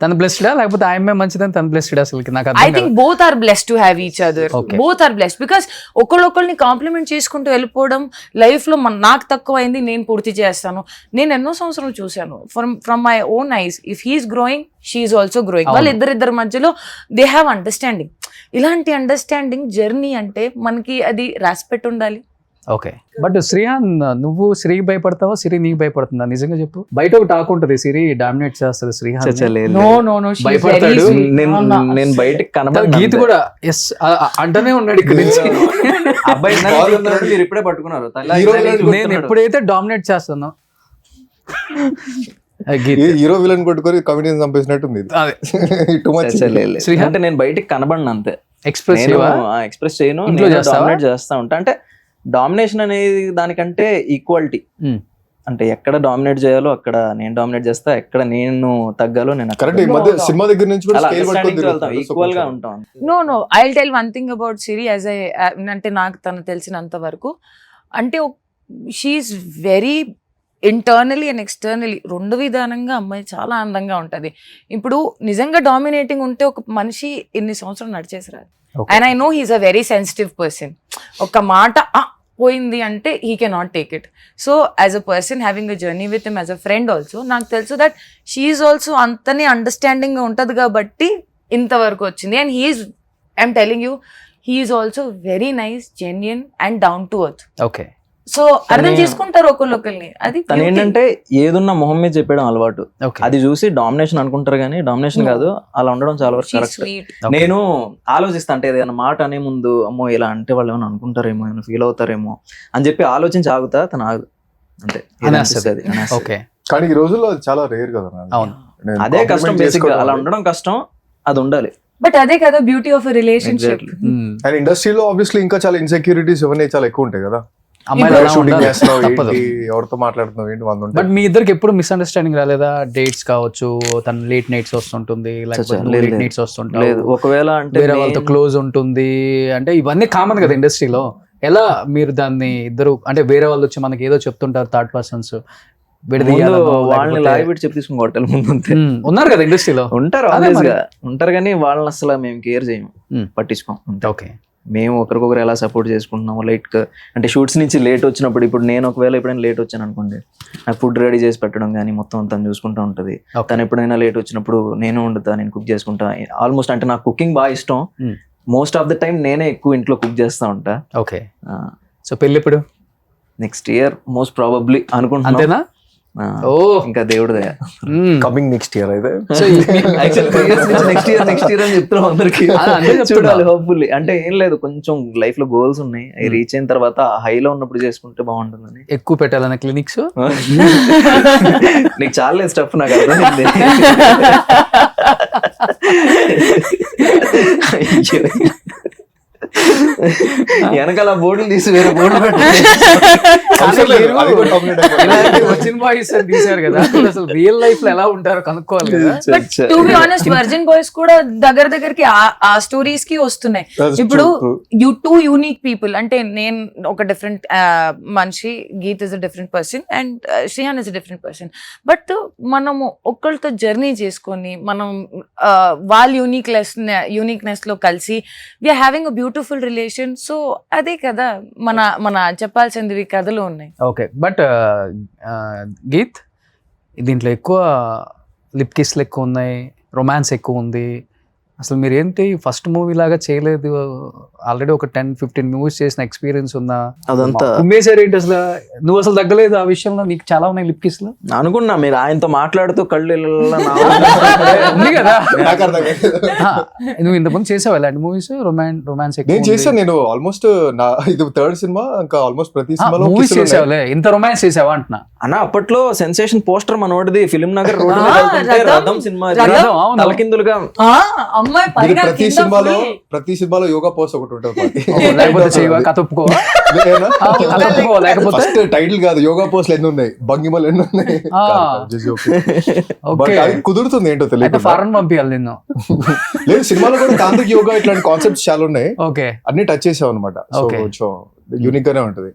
తన బ్లెస్డ్ లేకపోతే ఆయమ్మే మంచిదని తన బ్లెస్డ్? అసలు నాకు I think both are blessed to have each other. Both are blessed because ఒకళ్ళొకళ్ళని కాంప్లిమెంట్ చేసుకుంటూ వెళ్ళిపోవడం లైఫ్ లో నాకు తక్కువ అయింది నేను పూర్తి చేస్తాను. నేను ఎన్నో సంవత్సరాలు చూశాను from my own eyes. If he's growing she's also growing. వాళ్ళు ఇద్దరిద్దరి మధ్యలో దే హ్యావ్ అండర్స్టాండింగ్. ఇలాంటి అండర్స్టాండింగ్ జర్నీ అంటే మనకి అది రెస్పెక్ట్ ఉండాలి. ఓకే. బట్ శ్రీహాంత్, నువ్వు సిరికి భయపడతావా, సిరి నీకు భయపడుతుందా? నిజంగా చెప్పు. బయట ఒక టాక్ ఉంటుంది, సిరి డామినేట్ చేస్తుంది శ్రీహాంత్. భయపడతాడు. నేను బయటకు కనబడి గీత కూడా ఎస్ అంటనే ఉన్నాడు ఇక్కడ నుంచి. అబ్బాయి మీరు ఇప్పుడే పట్టుకున్నారు. నేను ఎప్పుడైతే డామినేట్ చేస్తానో హీరో విలన్ కొట్టుకొని కమిటీని చంపేసినట్టుంది. అంటే నేను బయటకు కనబడిన అంతే. ఎక్స్ప్రెస్ చేయను, డామినేట్ చేస్తా ఉంటా. అంటే డామినేషన్ అనేది దానికంటే ఈక్వాలిటీ. అంటే ఎక్కడ డామినేట్ చేయాలో అక్కడ నేను డామినేట్ చేస్తా, ఎక్కడ నేను తగ్గాలో నేను సినిమా దగ్గర నుంచి ఈక్వల్ గా ఉంటాం. No I tell one thing about Siri as అంటే నాకు తను తెలిసినంత వరకు అంటే she's very internally and externally రెండు విధానంగా అమ్మాయి చాలా అందంగా ఉంటుంది. ఇప్పుడు నిజంగా డామినేటింగ్ ఉంటే ఒక మనిషి ఎన్ని సంవత్సరాలు నడిచేసారు. And I know he's a very sensitive person. ఒక మాట పోయింది అంటే he can not take it. So as a person having a journey with him as a friend also నాకు తెలుసు దట్ షీఈస్ ఆల్సో అంతనే అండర్స్టాండింగ్ గా ఉంటుంది కాబట్టి ఇంతవరకు వచ్చింది. And he's I'm telling you he's also very nice, genuine and down to earth. Okay. So అర్థం చేసుకుంటారు ఒకళ్ళొకరిని. అది తను ఏంటంటే ఏదున్నా మొహం మీద చెప్పడం అలవాటు. అది చూసి డామినేషన్ అనుకుంటారు కానీ డామినేషన్ కాదు, అలా ఉండడం చాలా వరకు కరెక్ట్. నేను ఆలోచిస్తా అంటే ఏదైనా మాట అనే ముందు అమ్మో ఇలా అంటే వాళ్ళు ఏమైనా అనుకుంటారేమో, ఏమైనా ఫీల్ అవుతారేమో అని చెప్పి ఆలోచించి ఆగుతా. తను ఆగదు అంతే. కానీ ఈ రోజుల్లో చాలా రేర్ కదా. అదే కష్టం, బేసిక్ గా అలా ఉండడం కష్టం, అది ఉండాలి. బట్ అదే కదా beauty of a relationship. And ఇండస్ట్రీలో ఆబ్వియస్లీ ఇంకా చాలా ఇన్సెక్యూరిటీస్ ఇవన్నీ చాలా ఎక్కువ ఉంటాయి కదా. ఎవరితో మాట్లాడుతున్నావు? బట్ మీ ఇద్దరికి ఎప్పుడు మిస్అండర్స్టాండింగ్ రాలేదా? డేట్స్ కావచ్చు, తన లేట్ నైట్స్ వస్తుంటుంది, లేట్ నైట్స్ వస్తుంటుంది, ఒకవేళ అంటే వేరే వాళ్ళతో క్లోజ్ ఉంటుంది, అంటే ఇవన్నీ కామన్ కదా ఇండస్ట్రీలో. ఎలా మీరు దాన్ని ఇద్దరు అంటే వేరే వాళ్ళు వచ్చి మనకి ఏదో చెప్తుంటారు, థర్డ్ పర్సన్స్ వాళ్ళని లాగిపెట్టి చెప్పి తీసుకుని కొట్టాలి ముందు. ఉన్నారు కదా ఇండస్ట్రీలో, ఉంటారు కానీ వాళ్ళని అసలు మేము కేర్ చేయము, పట్టించుకోం. ఓకే. మేము ఒకరికొకరు ఎలా సపోర్ట్ చేసుకుంటున్నాము. లైట్ అంటే షూట్స్ నుంచి లేట్ వచ్చినప్పుడు, ఇప్పుడు నేను ఒకవేళ ఎప్పుడైనా లేట్ వచ్చాను అనుకోండి, నాకు ఫుడ్ రెడీ చేసి పెట్టడం కానీ మొత్తం తను చూసుకుంటూ ఉంటుంది. తను ఎప్పుడైనా లేట్ వచ్చినప్పుడు నేను వండుతా, నేను కుక్ చేసుకుంటా. ఆల్మోస్ట్ అంటే నాకు కుకింగ్ బాగా ఇష్టం. మోస్ట్ ఆఫ్ ద టైం నేనే ఎక్కువ ఇంట్లో కుక్ చేస్తా ఉంటా. ఓకే. సో పెళ్ళి ఎప్పుడు? నెక్స్ట్ ఇయర్ మోస్ట్ ప్రాబబ్లీ అనుకుంటున్నా. ఓ ఇంకా దేవుడిదే. కమింగ్ నెక్స్ట్ ఇయర్ అయితే సో నెక్స్ట్ ఇయర్ అని చెప్తున్నాం అందరికి. చూడాలి హోప్ఫుల్లీ. అంటే ఏం లేదు, కొంచెం లైఫ్ లో గోల్స్ ఉన్నాయి, అవి రీచ్ అయిన తర్వాత హైలో ఉన్నప్పుడు చేసుకుంటే బాగుంటుందని. ఎక్కువ పెట్టాలన్న క్లినిక్స్ నీకు చాలా స్టఫ్ నాకు అర్థమైంది. వెనకాల బోర్డులు తీసి వేరే బోర్డు వర్జిన్ బాయ్స్ అని తీశారు కదా, అసలు రియల్ లైఫ్ లో ఎలా ఉంటారో కనుక్కోవాలి కదా. But to be honest virgin boys కూడా దగ్గరికి ఆ స్టోరీస్ కి వస్తున్నాయి. ఇప్పుడు టూ యూనిక్ పీపుల్, అంటే నేను ఒక డిఫరెంట్ మనిషి, Geet is a different person and Srihan is a different person. But మనము ఒక్కరితో జర్నీ చేసుకొని మనం వాళ్ళ యూనిక్నెస్ లో కలిసి we're having a beautiful relation. So అదే కదా మన చెప్పాల్సింది కథలు ఉన్నాయి. ఓకే, బట్ గీత్ దీంట్లో ఎక్కువ లిప్ కిస్లు ఎక్కువ ఉన్నాయి, రొమాన్స్ ఎక్కువ ఉంది. అసలు మీరు ఏంటి ఫస్ట్ మూవీ లాగా చేయలేదు, ఆల్రెడీ ఒక 10-15 మూవీస్ చేసిన ఎక్స్పీరియన్స్ ఉందా? అదంతా ఉమ్మేశారు ఏంటి అసలు? నువ్వు అసలు తగ్గలేదు ఆ విషయంలో? నీకు చాలా ఉన్నాయి లిప్ కిస్లు అనుకున్నా. మీరు ఆయనతో మాట్లాడుతూ కళ్ళు ఉంది కదా. నువ్వు ఇంతకుముందు చేసావు ఇలాంటి మూవీస్? రొమాన్స్ నేను చేశాను. నేను ఆల్మోస్ట్ నా ఇది థర్డ్ సినిమా, ఇంకా ఆల్మోస్ట్ ప్రతి సినిమాలో మూవీస్ చేసావులే, ఇంత రొమాన్స్ చేసావా అంటున్నా. అన్న అప్పట్లో సెన్సేషన్ పోస్టర్ మనోడిది ఫిలిం నగర్ రోడ్ రథం సినిమా తలకిందులుగా అమ్మాయి మీరు ప్రతి సినిమాలో యోగా పోస్ట్ ఒకటి ఉంటుంది. లేకపోతే చేయవా, కథ ఒప్పుకోవా? లేకపోతే ఫస్ట్ టైటిల్ కాదు, యోగా పోస్ట్లు ఎన్ని ఉన్నాయి, భంగిమలు ఎన్ని ఉన్నాయి. But అది కుదురుతుంది ఏంటో తెలియదు. ఫారెన్ పంపించాలి నిన్ను. లేదు, సినిమాలో కూడా తాంత్రిక యోగా ఇట్లాంటి కాన్సెప్ట్స్ చాలా ఉన్నాయి. ఓకే, అన్ని టచ్ చేసాం అనమాట. సో కొంచెం యూనిక్ గానే ఉంటది.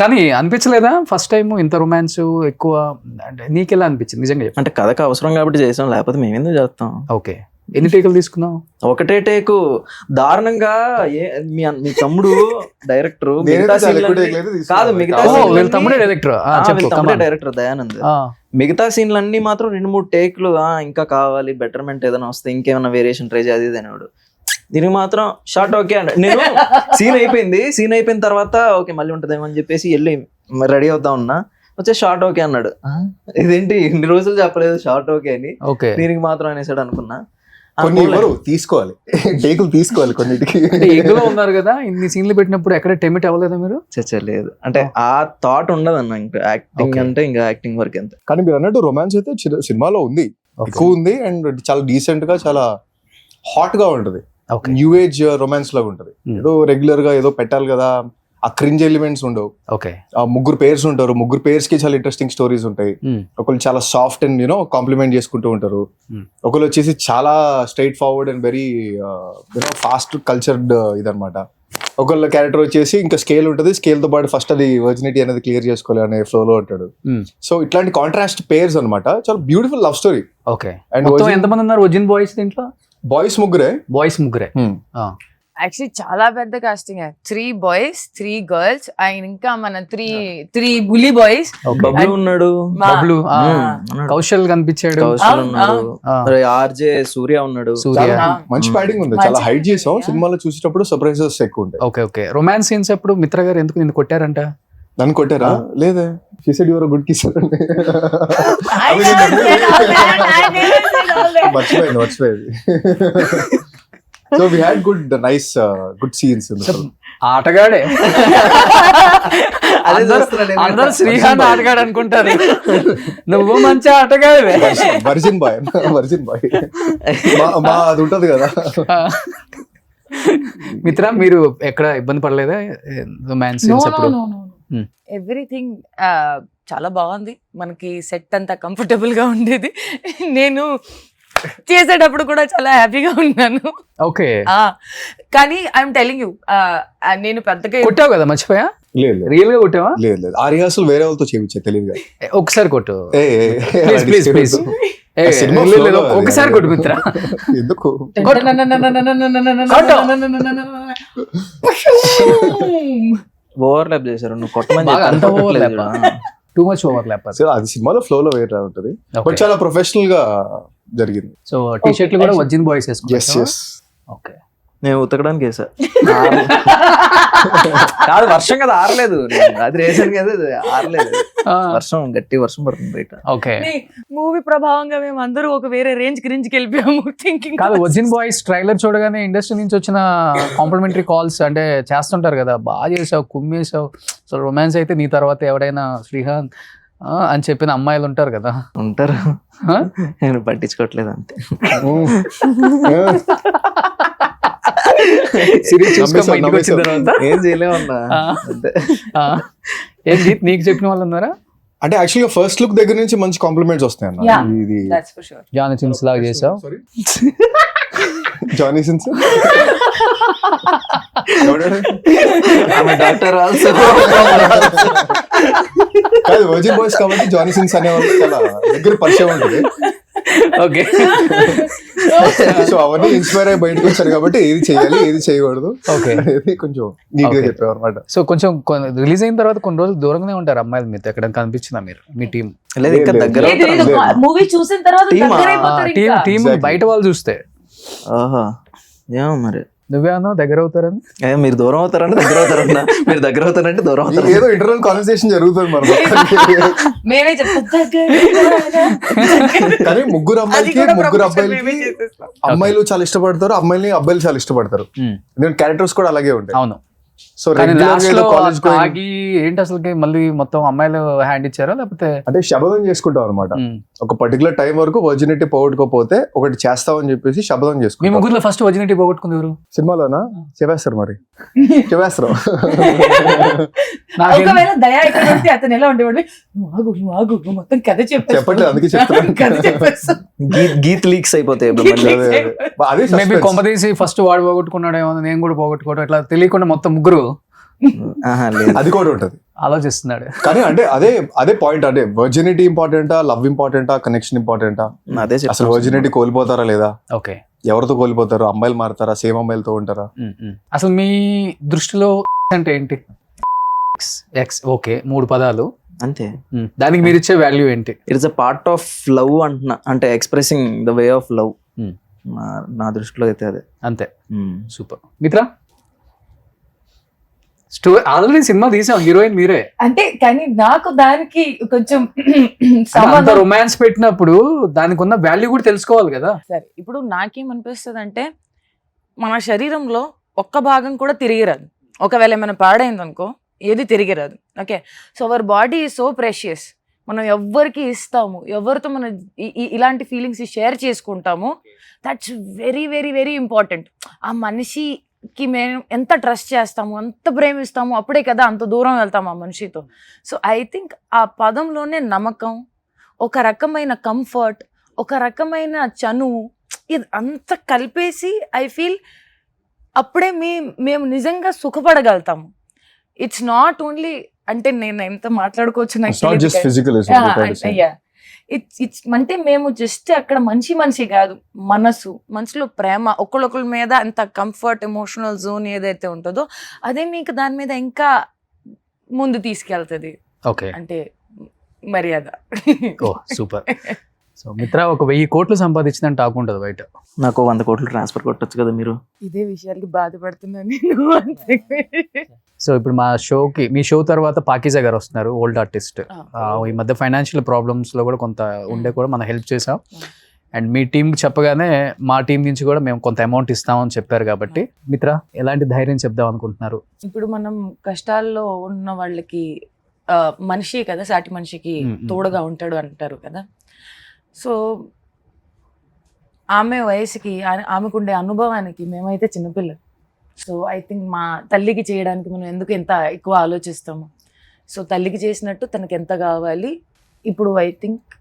కానీ అనిపించలేదా ఫస్ట్ టైం ఇంత రొమాన్స్ ఎక్కువ? అంటే నీకెలా అనిపించింది నిజంగా? అంటే కథకు అవసరం కాబట్టి చేసాం, లేకపోతే మేమెందుకు చేస్తాం. ఓకే, ఎన్ని టేకులు తీసుకున్నావు? ఒకటే టేకు. దారుణంగా మీ తమ్ముడు డైరెక్టర్ కాదు, మిగతా తమ్ముడే డైరెక్టర్, డైరెక్టర్ దయానంద్. మిగతా సీన్లన్నీ మాత్రం 2-3 టేకులు. ఇంకా కావాలి, బెటర్మెంట్ ఏదైనా వస్తే ఇంకేమైనా వేరియేషన్ ట్రై చేది అనేవాడు. దీనికి మాత్రం షార్ట్ ఓకే అండి. నేను సీన్ అయిపోయిన తర్వాత ఓకే మళ్ళీ ఉంటదేమో అని చెప్పేసి వెళ్ళి రెడీ అవుతా ఉన్నా, వచ్చే షార్ట్ ఓకే అన్నాడు. ఇదేంటి ఇన్ని రోజులు చెప్పలేదు షార్ట్ ఓకే అని, దీనికి మాత్రం అనేసాడు అనుకున్నా. కొన్ని తీసుకోవాలి, టేకులు తీసుకోవాలి కొన్నిటికి. ఎగ్గులో ఉన్నారు కదా, ఇన్ని సీన్లు పెట్టినప్పుడు ఎక్కడ టెమిట్ అవ్వలేదా మీరు? లేదు, అంటే ఆ థాట్ ఉండదు అన్న. ఇంకా యాక్టింగ్ అంటే ఇంకా యాక్టింగ్ వరకు ఎంత. కానీ మీరు అన్నట్టు రొమాన్స్ అయితే సినిమాలో ఉంది, ఎక్కువ ఉంది. అండ్ చాలా డీసెంట్ గా, చాలా హాట్ గా ఉంటది. న్యూ ఏజ్ రొమాన్స్ లాగా ఉంటది. ఏదో రెగ్యులర్ గా ఏదో పెట్టాలి కదా, ఆ క్రింజ్ ఎలిమెంట్స్ ఉండవు. ఆ ముగ్గురు పేర్స్ ఉంటారు, ముగ్గురు పేర్స్ కి చాలా ఇంట్రెస్టింగ్ స్టోరీస్ ఉంటాయి. ఒకళ్ళు చాలా సాఫ్ట్ అండ్ కాంప్లిమెంట్ చేసుకుంటూ ఉంటారు. ఒకళ్ళు వచ్చేసి చాలా straight forward and very fast cultured ఇదనమాట. ఒకళ్ళ క్యారెక్టర్ వచ్చేసి ఇంకా స్కేల్ ఉంటుంది, స్కేల్ తో పాటు ఫస్ట్ అది వర్జినిటీ అనేది క్లియర్ చేసుకోవాలి అనే ఫ్లో లో ఉంటాడు. సో ఇట్లాంటి కాంట్రాస్ట్ పేర్స్ అనమాట. చాలా బ్యూటిఫుల్ లవ్ స్టోరీ. అండ్ ఎంతమంది ఉన్నారు వర్జిన్ బాయ్స్ దీంట్లో? బాయ్స్ ముగ్గురే. యాక్చువల్లీ చాలా పెద్ద కాస్టింగ్. 3 boys 3 girls అండ్ ఇంకా మన 3 bully boys. ఉన్నాడు, కౌశల్ కనిపించాడు, ఆర్జే సూర్య ఉన్నాడు. మంచి ప్యాడింగ్ ఉంది, చాలా హైట్ చేసాం. సినిమాలో చూసేటప్పుడు సర్ప్రైజెస్ ఎక్కువ ఉంటాయి. ఓకే, రొమాన్స్ సీన్స్ అప్పుడు మిత్ర గారు ఎందుకు నిన్ను కొట్టారంట? నన్ను కొట్టారా? లేదా, కిసెడ్ యువర్ గుడ్ కిసర్ మర్చిపోయింది. So we had good scenes in the film. ఆటగాడే, అందరూ శ్రీహాన్ ఆటగాడు అనుకుంటారు, నువ్వు మంచి ఆటగాడే. వర్జిన్ బాయ్ మా అది ఉంటది కదా. మిత్ర, మీరు ఎక్కడ ఇబ్బంది పడలేదా రొమాన్స్ సీన్స్ అప్పుడు? ఎవ్రీథింగ్ చాలా బాగుంది. మనకి సెట్ అంతా కంఫర్టబుల్ గా ఉండేది. నేను చేసేటప్పుడు కూడా చాలా హ్యాపీగా ఉన్నాను. ఓకే, కానీ ఐఎమ్ టెలింగ్ యూ, నేను పెద్దగా కొట్టావు కదా, మర్చిపోయా? లేదు, రియల్ గా కొట్టావా? లేదు, ఆ రిహార్సల్ వేరే వాళ్ళతో చేయించా తెలియదుగా. ఒకసారి కొట్టు, ప్లీజ్. ఒకసారి కొట్టు మిత్ర. ఎందుకు? ఓవర్లాప్ చేశారు, నువ్వు కొట్టమని. Too much overlap. అది సినిమాలో ఫ్లో లో వేరే ఉంటది, బట్ చాలా ప్రొఫెషనల్ గా జరిగింది. సో టీ షర్ట్లు కూడా వర్జిన్ బాయ్స్ వేసుకుంటారు. Yes. ఓకే, నేను ఉతకడానికి వేసా కాదు వర్షం కదా ఆరలేదు రాత్రి వేసాను కదా ఆరలేదు వర్షం గట్టి వర్షం పడుతుంది బయట ఓకే. మూవీ ప్రభావంగా మేము అందరూ ఒక వేరే రేంజ్ కి వెళ్ళిపోయాము థింకింగ్. కాదు, ఒరిజిన్ బాయ్స్ ట్రైలర్ చూడగానే ఇండస్ట్రీ నుంచి వచ్చిన కాంప్లిమెంటరీ కాల్స్ అంటే చేస్తుంటారు కదా, బాగా చేసావు, కుమ్మేసావు, సో రొమాన్స్ అయితే నీ తర్వాత ఎవడైనా శ్రీహాంత్ అని చెప్పిన అమ్మాయిలు ఉంటారు కదా. ఉంటారు, నేను పట్టించుకోవట్లేదు అంతే. సిరీస్ చూసుకొని ఇంటికి వచ్చిన తర్వాత ఏం చేయలేమన్నా అంతే. ఏం గీత్ నీకు చెప్పిన వాళ్ళు ఉన్నారా? అంటే యాక్చువల్గా ఫస్ట్ లుక్ దగ్గర నుంచి మంచి కాంప్లిమెంట్స్ వస్తాయి అన్న. Yeah. ఇది That's for sure. Johnny since లాగా చేసావు. జానీ సిన్స్ డాక్టర్ ఆల్సో కాదు, వర్జిన్ బాయ్స్ కాబట్టి జానీ సిన్స్ అనేవాళ్ళు చాలా దగ్గర పరిచయం ఉంటుంది. ఓకే. సో అవన్నీ ఇన్స్పైర్ అయ్యి బయటకు వచ్చారు కాబట్టి ఏది చేయాలి ఏది చేయకూడదు ఓకే. అనేది కొంచెం నీట్ గా చెప్పారు అనమాట. సో కొంచెం రిలీజ్ అయిన తర్వాత కొన్ని రోజులు దూరంగానే ఉంటారు అమ్మాయిలు మీతో, ఎక్కడ కనిపించిందా మీరు మీ టీం? లేదు ఇంకా దగ్గర మూవీ చూసిన తర్వాత Team దగ్గర అయిపోతారు ఇంకా. Team Exactly. బయట వాళ్ళు చూస్తే ఆహా ఏమో మరి నువ్వే అన్నావు దగ్గర అవుతారని. మీరు దూరం అవుతారంటే దగ్గర అవుతారన్నా, మీరు దగ్గర అవుతారంటే దూరం అవుతారు. ఏదో ఇంటర్నల్ కాన్వర్సేషన్ జరుగుతుంది మరి. మేమే చెప్తాం కానీ ముగ్గురు అమ్మాయిలకి ముగ్గురు అబ్బాయిలకి మేమే చేసేస్తాం. అమ్మాయిలు చాలా ఇష్టపడతారు, అమ్మాయిని అబ్బాయిలు చాలా ఇష్టపడతారు. ఎందుకంటే క్యారెక్టర్స్ కూడా అలాగే ఉంటాయి. అవును. సో కానీ రెగ్యులర్ లాస్ట్ గా లో కాలేజ్ ఆగి ఏంటి అసలుకి మళ్ళీ మొత్తం అమ్మాయిలు హ్యాండ్ ఇచ్చారా లేకపోతే? అంటే శబదం చేసుకుంటాం అనమాట. ఒక పర్టికులర్ టైం వరకు వర్జినిటీ పోగొట్టుకోపోతే ఒకటి చేస్తామని చెప్పేసి శబదం మీ చేసుకుంటాం. ముగ్గురులో ఫస్ట్ ఒరిజినిటీ పోగొట్టుకుంది ఎవరు? సినిమాలోనా చెప్పేస్తారు మరి చెప్పేస్తారు. నాకేం- ఒకవేళ దయా ఇక్కడ పడితే అతను ఎలా ఉండేవాడు, నువ్వు ఆగు నువ్వు ఆగు నువ్వు మొత్తం కథ చెప్పట్లేదు, అందుకే చెప్తున్నాను. కథ చెప్పేస్తా. గీత్ లీక్స్ అయిపోతాయి ఇప్పుడు Geet మళ్ళీ. leaks. అదే మేబీ కొంపదీసి ఫస్ట్ వాడు పోగొట్టుకున్నాడేమో, నేను కూడా పోగొట్టుకోవడం, ఇట్లా తెలియకుండా మొత్తం ముగ్గురు ఆహా, లేదు. అది కూడా ఉంటది. ఆలోచిస్తున్నాడు. కానీ అంటే అదే పాయింట్, అంటే వర్జినిటీ ఇంపార్టెంటా, లవ్ ఇంపార్టెంటా, కనెక్షన్ ఇంపార్టెంటా? అదే అసలు చెప్తాను. వర్జినిటీ కోల్పోతారా లేదా? ఓకే. ఎవరితో కోల్పోతారు? అమ్మాయిలు మారుతారా? సేమ్ అమ్మాయిలతో ఉంటారా? అసలు మీ దృష్టిలో అంటే ఏంటి? ఎక్స్ ఓకే, 3 పదాలు, అంతే. దానికి మీరు ఇచ్చే వాల్యూ ఏంటి? It's a part of love అంటున్నా, అంటే expressing the way of love. నా దృష్టిలో అయితే అదే. అంతే. సూపర్. మిత్ర, ఆల్రెడీ సినిమా తీసాం, హీరోయిన్ మీరే. అంటే కానీ నాకు దానికి కొంచెం అంత రొమాన్స్ పెట్టినప్పుడు దానికి ఉన్న వాల్యూ కూడా తెలుసుకోవాలి కదా. సరే ఇప్పుడు నాకేమనిపిస్తుంది అంటే మన శరీరంలో ఒక్క భాగం కూడా తిరిగిరాదు. ఒకవేళ ఏమైనా పాడైంది అనుకో, ఏది తిరిగిరాదు. Okay, so our body is so precious. మనం ఎవరికి ఇస్తాము, ఎవరితో మనం ఇలాంటి ఫీలింగ్స్ షేర్ చేసుకుంటాము, that's very very very important. ఆ మనిషికి మేము ఎంత ట్రస్ట్ చేస్తాము, ఎంత ప్రేమిస్తాము, అప్పుడే కదా అంత దూరం వెళ్తాము ఆ మనిషితో. సో ఐ థింక్ ఆ పదంలోనే నమ్మకం, ఒక రకమైన కంఫర్ట్, ఒక రకమైన చనువు, ఇది అంత కలిపేసి ఐ ఫీల్ అప్పుడే మేము నిజంగా సుఖపడగలుగుతాము. ఇట్స్ నాట్ ఓన్లీ అంటే నేను ఎంత మాట్లాడుకోవచ్చు నాకు It's not just తెలియదు. physical, is what Yeah, you're trying to say. yeah. It's అంటే మేము జస్ట్ అక్కడ మనిషి కాదు, మనసులో ప్రేమ, ఒకళ్ళొకళ్ళ మీద అంత కంఫర్ట్, ఎమోషనల్ జోన్ ఏదైతే ఉంటుందో అదే మీకు దాని మీద ఇంకా ముందు తీసుకెళ్తుంది. ఓకే. అంటే మర్యాద. ఓ సూపర్. సో మిత్ర ఒక 1000 కోట్లు సంపాదించిందని టాక్ ఉంటుంది బయట. నాకు 100 కోట్లు ట్రాన్స్ఫర్ కొట్టొచ్చు కదా మీరు. ఇదే విషయాలకి బాధపడుతున్నాను నేను అంతే. సో ఇప్పుడు మీ షో తర్వాత పాకీజా గారు వస్తున్నారు, ఓల్డ్ ఆర్టిస్ట్. ఈ మధ్య ఫైనాన్షియల్ ప్రాబ్లమ్స్ లో కూడా కొంత ఉండే కూడా మనం హెల్ప్ చేసాం. అండ్ మీ టీం చెప్పగానే మా టీం నుంచి కూడా మేము కొంత అమౌంట్ ఇస్తామని చెప్పారు. కాబట్టి మిత్ర ఎలాంటి ధైర్యం చెప్దాం అనుకుంటున్నారు? ఇప్పుడు మనం కష్టాల్లో ఉన్న వాళ్ళకి మనిషి కదా, సాటి మనిషికి తోడుగా ఉంటాడు అంటారు కదా. సో ఆమె వయసుకి, ఆమెకుండే అనుభవానికి మేమైతే చిన్నపిల్లలు. సో ఐ థింక్ మా తల్లికి చేయడానికి మనం ఎందుకు ఎంత ఎక్కువ ఆలోచిస్తాము. సో తల్లికి చేసినట్టు తనకి ఎంత కావాలి. ఇప్పుడు ఐ థింక్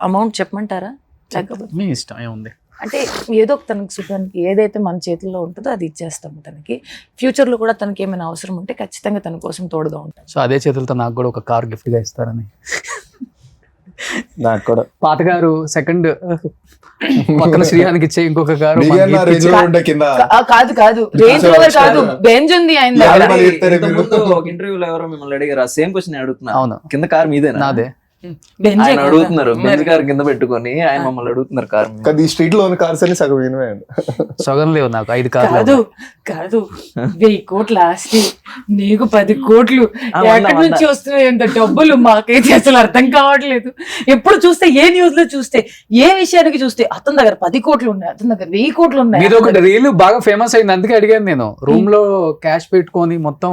అమౌంట్ చెప్పమంటారా? లేకపోతే మీ ఇష్టం ఏముంది, అంటే ఏదో తనకి సుఖానికి ఏదైతే మన చేతుల్లో ఉంటుందో అది ఇచ్చేస్తాము తనకి. ఫ్యూచర్లో కూడా తనకి ఏమైనా అవసరం ఉంటే ఖచ్చితంగా తన కోసం తోడుగా ఉంటాం. సో అదే చేతులతో నాకు కూడా ఒక కార్ గిఫ్ట్గా ఇస్తారని. నాకు కూడా పాతగారు సెకండ్ పక్కన శ్రీహానికి ఇచ్చే ఇంకొక కారు నీకన్నా Range Rover ఉండే కింద. కాదు రేంజ్ రోవర్ కాదు, బెంజ్ ఉంది ఆయన దగ్గర. మరి చెప్తారే మీరు? ఒక ఇంటర్వ్యూలో ఎవరో మిమ్మల్ని అడిగారు, సేమ్ క్వశ్చన్ అడుగుతున్నా. అవును, కింద కార్ మీదేనా? నాదే. బెంజే ఆయన కదా. అడుగుతున్నారు బెంజ్ మరి కార్ కింద పెట్టుకొని ఆయన మమ్మల్ని అడుగుతున్నారు కార్ కానీ ఈ స్ట్రీట్ లో ఉన్న కార్స్ అన్ని సగం వినవే సగం లేవు నాకు 5 కార్లు కాదు కాదు 1000 కోట్లు ఆస్తి నీకు 10 కోట్లు ఎక్కడి నుంచి వస్తున్నాయి ఎంత డబ్బులు మాకైతే అసలు అర్థం కావట్లేదు. ఎప్పుడు చూస్తే ఏ న్యూస్ లో చూస్తే ఏ విషయానికి చూస్తే అతని దగ్గర 10 కోట్లు ఉన్నాయి, అతని దగ్గర 1000 కోట్లు ఉన్నాయి. మీద ఒకటి రీల్ బాగా ఫేమస్ అయింది, అందుకే అడిగాను నేను. రూమ్ లో క్యాష్ పెట్టుకొని మొత్తం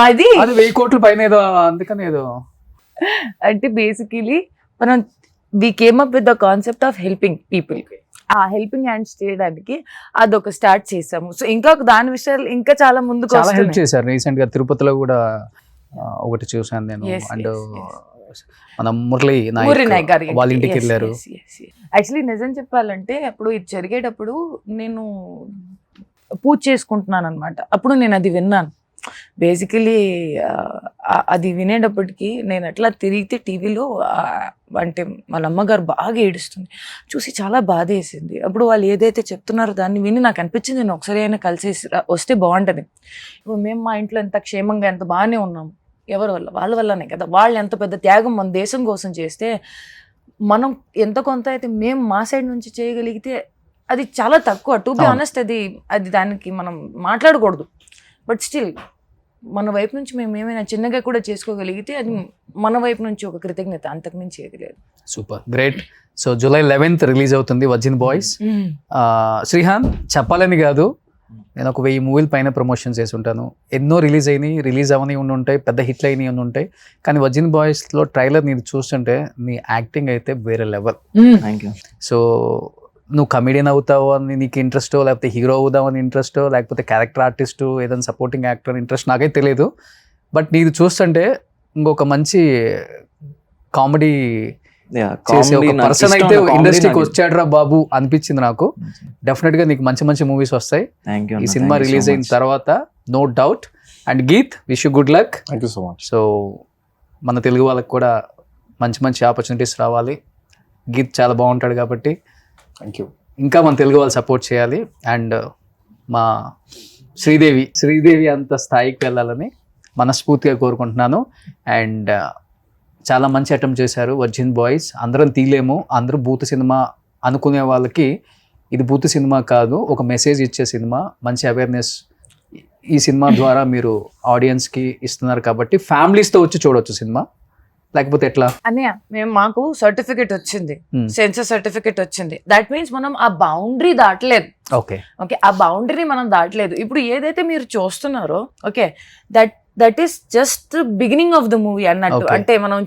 అది అది 1000 కోట్ల పైన ఏదో, అందుకని ఏదో. అంటే బేసికలీ మనం we came up with the concept of helping people. ఆ హెల్పింగ్ హ్యాండ్స్ చేయడానికి అదొక స్టార్ట్ చేసాము. సో ఇంకా దాని విషయాలు ఇంకా చాలా ముందుకు చాలా హెల్ప్ వస్తున్నాయి. చేశారు. రీసెంట్ గా తిరుపతిలో కూడా ఒకటి చూసాను నేను. Yes, and yes. మన మురళి ఊరి నాయక్ నాయక్ గారి వాళ్ళ ఇంటికి వెళ్ళారు. యాక్చువల్లీ నిజం చెప్పాలంటే అప్పుడు ఇది జరిగేటప్పుడు నేను పూజ చేసుకుంటున్నాను అనమాట. అప్పుడు నేను అది విన్నాను. బేసికలీ అది వినేటప్పటికి నేను అట్లా తిరిగితే టీవీలో అంటే వాళ్ళ అమ్మగారు బాగా ఏడుస్తుంది చూసి చాలా బాధ వేసింది. అప్పుడు వాళ్ళు ఏదైతే చెప్తున్నారో దాన్ని విని నాకు అనిపించింది నేను ఒకసారి అయినా కలిసి వస్తే బాగుంటుంది. ఇప్పుడు మేము మా ఇంట్లో ఎంత క్షేమంగా ఎంత బాగానే ఉన్నాము, ఎవరి వల్ల? వాళ్ళ వల్లనే కదా. వాళ్ళు ఎంత పెద్ద త్యాగం మన దేశం కోసం చేస్తే మనం ఎంత కొంత అయితే మేము మా సైడ్ నుంచి చేయగలిగితే అది చాలా తక్కువ. టు బి ఆనెస్ట్ అది దానికి మనం మాట్లాడకూడదు. బట్ స్టిల్ మన వైపు నుంచి మేము ఏమైనా చిన్నగా కూడా చేసుకోగలిగితే అది మన వైపు నుంచి ఒక కృతజ్ఞత, అంతకుమించి ఏది లేదు. Super, great. So July 11th release అవుతుంది వర్జిన్ బాయ్స్. శ్రీహాన్, చెప్పాలని కాదు, నేను ఒక 1000 మూవీల పైన ప్రమోషన్స్ చేసి ఉంటాను. ఎన్నో రిలీజ్ అవని ఉంటాయి, పెద్ద హిట్లు అయినవి ఉంటాయి. కానీ వర్జిన్ బాయ్స్లో ట్రైలర్ నేను చూస్తుంటే నీ యాక్టింగ్ అయితే వేరే లెవెల్. Thank you. సో నువ్వు కమెడియన్ అవుతావు అని నీకు ఇంట్రెస్టో, లేకపోతే హీరో అవుదామని ఇంట్రెస్టో, లేకపోతే క్యారెక్టర్ ఆర్టిస్టు, ఏదైనా సపోర్టింగ్ యాక్టర్ ఇంట్రెస్ట్ నాకైతే తెలియదు. బట్ నీది చూస్తుంటే ఇంకొక మంచి కామెడీ చేసే ఒక పర్సన్ అయితే ఇండస్ట్రీకి వచ్చాడ్రా బాబు అనిపించింది నాకు. డెఫినెట్ గా నీకు మంచి మంచి మూవీస్ వస్తాయి ఈ సినిమా రిలీజ్ అయిన తర్వాత, no doubt. And Geet, wish you good luck. Thank you so much. So మన తెలుగు వాళ్ళకి కూడా మంచి మంచి ఆపర్చునిటీస్ రావాలి. గీత్ చాలా బాగుంటాడు కాబట్టి థ్యాంక్ యూ. ఇంకా మన తెలుగు వాళ్ళు సపోర్ట్ చేయాలి. అండ్ మా శ్రీదేవి అంత స్థాయికి వెళ్ళాలని మనస్ఫూర్తిగా కోరుకుంటున్నాను. అండ్ చాలా మంచి అటెంప్ట్ చేశారు వర్జిన్ బాయ్స్. అందరం తీయలేము, అందరూ బూత్ సినిమా అనుకునే వాళ్ళకి ఇది బూత్ సినిమా కాదు, ఒక మెసేజ్ ఇచ్చే సినిమా, మంచి అవేర్నెస్ ఈ సినిమా ద్వారా మీరు ఆడియన్స్కి ఇస్తున్నారు. కాబట్టి ఫ్యామిలీస్తో వచ్చి చూడొచ్చు సినిమా, లేకపోతే ఎట్లా? అన్నయ్య మాకు సర్టిఫికెట్ వచ్చింది, సెన్సర్ సర్టిఫికెట్ వచ్చింది. దట్ మీన్స్ మనం ఆ బౌండరీ దాటలేదు. ఓకే, ఆ బౌండరీని మనం దాటలేదు. ఇప్పుడు ఏదైతే మీరు చూస్తున్నారో that is just beginning of the movie అన్నట్టు. అంటే మనం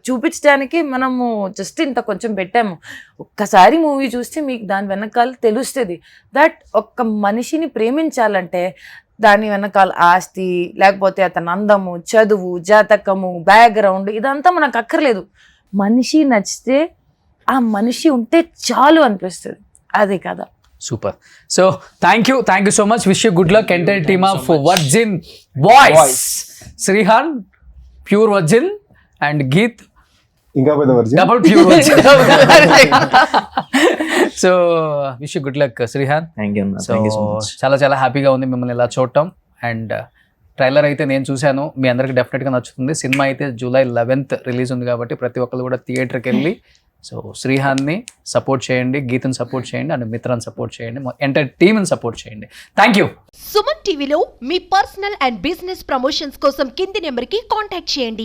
చూపించడానికి మనము జస్ట్ ఇంత కొంచెం పెట్టాము. ఒక్కసారి మూవీ చూస్తే మీకు దాని వెనకాల తెలుస్తుంది. దట్ ఒక్క మనిషిని ప్రేమించాలంటే దాని వెనకాల ఆస్తి, లేకపోతే అతని అందము, చదువు, జాతకము, బ్యాక్గ్రౌండ్ ఇదంతా మనకు అక్కర్లేదు. మనిషి నచ్చితే ఆ మనిషి ఉంటే చాలు అనిపిస్తుంది. అదే కదా. Super. So thank you so much. Wish you good luck entire team of virgin boys. Srihan pure virgin and Geet ఇంకా పెద్ద virgin, double pure virgin. So wish you good luck Srihan. Thank you. So చాలా చాలా హ్యాపీగా ఉంది మిమ్మల్ని ఇలా చూడటం. అండ్ ట్రైలర్ అయితే నేను చూశాను, మీ అందరికి డెఫినెట్గా నచ్చుతుంది. సినిమా అయితే జూలై 11th రిలీజ్ ఉంది కాబట్టి ప్రతి ఒక్కరు కూడా థియేటర్కి వెళ్ళి సో శ్రీహాన్ని సపోర్ట్ చేయండి, గీతను సపోర్ట్ చేయండి, అండ్ మిత్రాన్ని సపోర్ట్ చేయండి, ఎంటైర్ టీమ్ని సపోర్ట్ చేయండి. Thank you. సుమన్ టీవీలో మీ పర్సనల్ అండ్ బిజినెస్ ప్రమోషన్స్ కోసం కింది నెంబర్కి కాంటాక్ట్ చేయండి.